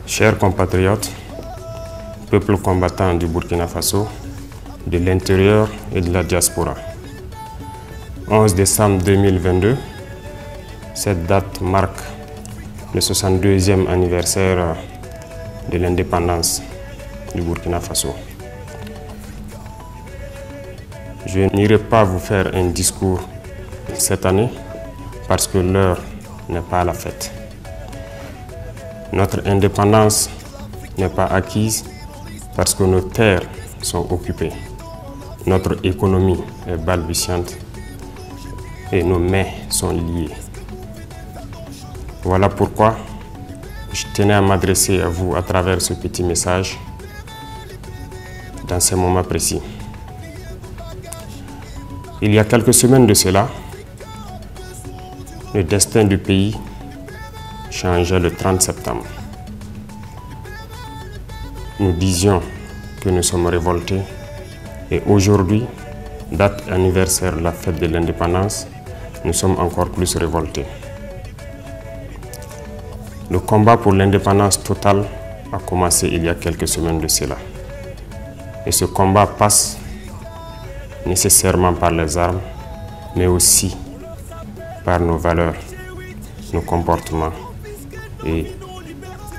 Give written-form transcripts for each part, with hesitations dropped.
Chers compatriotes, peuple combattant du Burkina Faso, de l'intérieur et de la diaspora. 11 décembre 2022, cette date marque le 62e anniversaire de l'indépendance du Burkina Faso. Je n'irai pas vous faire un discours cette année parce que l'heure n'est pas à la fête. Notre indépendance n'est pas acquise parce que nos terres sont occupées. Notre économie est balbutiante et nos mains sont liées. Voilà pourquoi je tenais à m'adresser à vous à travers ce petit message dans ces moments précis. Il y a quelques semaines de cela, le destin du pays changeait le 30 septembre. Nous disions que nous sommes révoltés et aujourd'hui, date anniversaire de la fête de l'indépendance, nous sommes encore plus révoltés. Le combat pour l'indépendance totale a commencé il y a quelques semaines de cela. Et ce combat passe nécessairement par les armes, mais aussi par nos valeurs, nos comportements et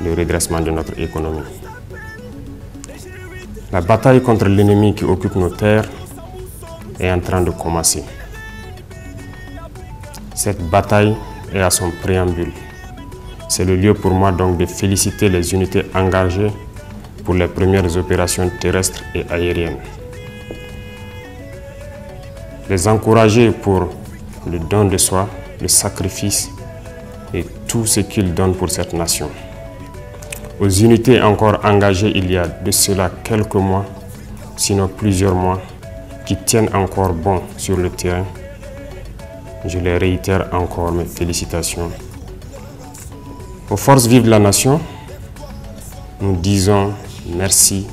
le redressement de notre économie. La bataille contre l'ennemi qui occupe nos terres est en train de commencer. Cette bataille est à son préambule. C'est le lieu pour moi donc de féliciter les unités engagées pour les premières opérations terrestres et aériennes. Les encourager pour le don de soi, le sacrifice et tout ce qu'ils donnent pour cette nation. Aux unités encore engagées il y a de cela quelques mois, sinon plusieurs mois, qui tiennent encore bon sur le terrain, je les réitère encore mes félicitations. Aux forces vives de la nation, nous disons merci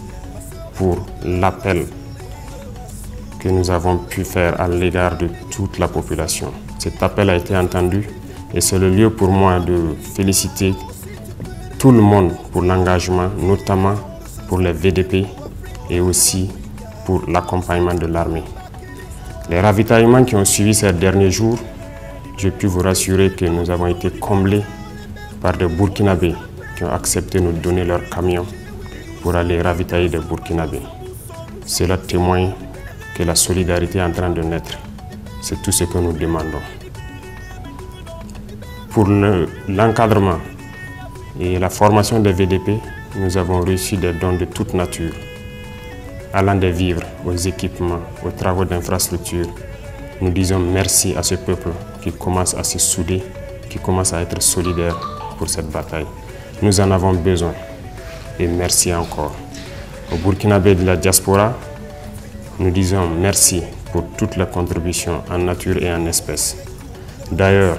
pour l'appel que nous avons pu faire à l'égard de toute la population. Cet appel a été entendu et c'est le lieu pour moi de féliciter tout le monde pour l'engagement, notamment pour les VDP et aussi pour l'accompagnement de l'armée. Les ravitaillements qui ont suivi ces derniers jours, je puis vous rassurer que nous avons été comblés par des Burkinabés qui ont accepté de nous donner leurs camions pour aller ravitailler des Burkinabés. Cela témoigne que la solidarité est en train de naître. C'est tout ce que nous demandons. Pour l'encadrement et la formation des VDP, nous avons reçu des dons de toute nature, allant des vivres aux équipements, aux travaux d'infrastructure. Nous disons merci à ce peuple qui commence à se souder, qui commence à être solidaire pour cette bataille. Nous en avons besoin et merci encore. Au Burkinabé de la diaspora, nous disons merci pour toutes les contributions en nature et en espèces. D'ailleurs,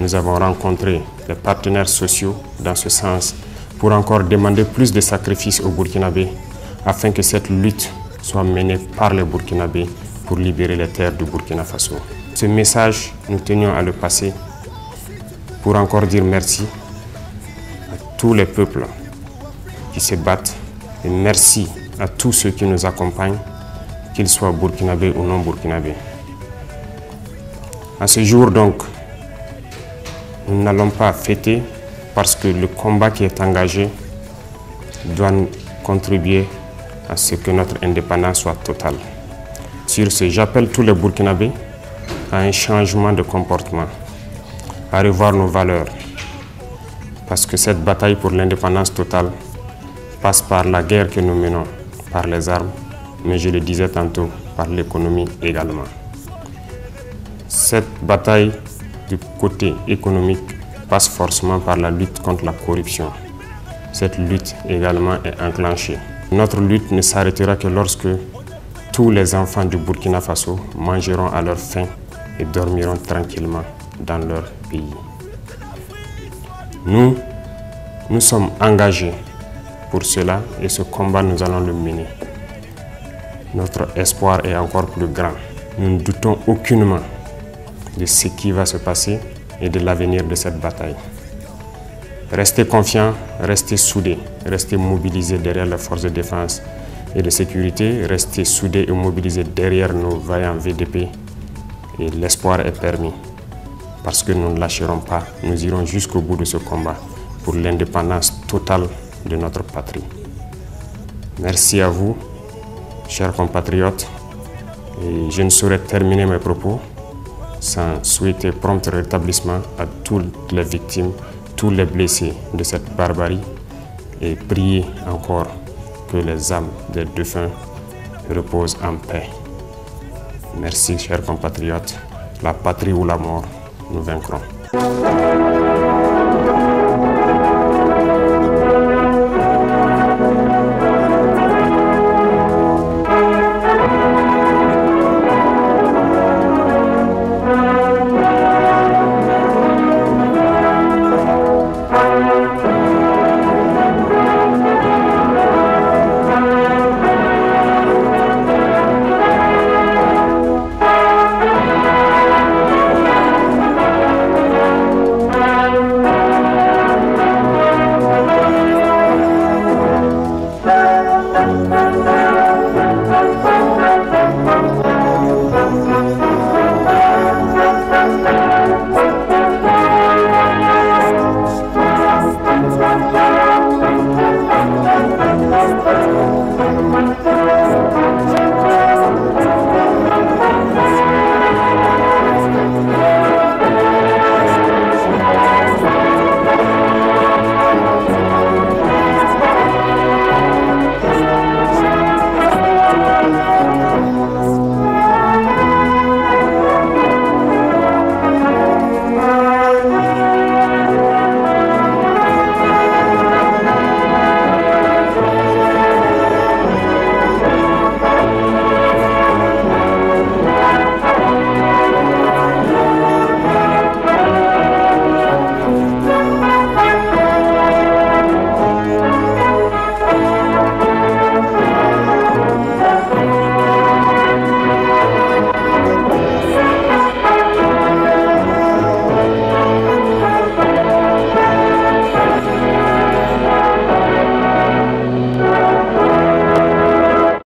nous avons rencontré les partenaires sociaux dans ce sens pour encore demander plus de sacrifices aux Burkinabés afin que cette lutte soit menée par les Burkinabés pour libérer les terres du Burkina Faso. Ce message, nous tenions à le passer pour encore dire merci à tous les peuples qui se battent et merci à tous ceux qui nous accompagnent, qu'ils soient burkinabés ou non burkinabés. À ce jour donc, nous n'allons pas fêter parce que le combat qui est engagé doit contribuer à ce que notre indépendance soit totale. Sur ce, j'appelle tous les Burkinabés à un changement de comportement, à revoir nos valeurs, parce que cette bataille pour l'indépendance totale passe par la guerre que nous menons, par les armes, mais je le disais tantôt, par l'économie également. Cette bataille du côté économique passe forcément par la lutte contre la corruption. Cette lutte également est enclenchée. Notre lutte ne s'arrêtera que lorsque tous les enfants du Burkina Faso mangeront à leur faim et dormiront tranquillement dans leur pays. Nous sommes engagés pour cela et ce combat, nous allons le mener. Notre espoir est encore plus grand. Nous ne doutons aucunement de ce qui va se passer et de l'avenir de cette bataille. Restez confiants, restez soudés, restez mobilisés derrière les forces de défense et de sécurité, restez soudés et mobilisés derrière nos vaillants VDP et l'espoir est permis parce que nous ne lâcherons pas, nous irons jusqu'au bout de ce combat pour l'indépendance totale de notre patrie. Merci à vous, chers compatriotes, et je ne saurais terminer mes propos sans souhaiter prompt rétablissement à toutes les victimes, tous les blessés de cette barbarie et prier encore que les âmes des défunts reposent en paix. Merci, chers compatriotes. La patrie ou la mort, nous vaincrons.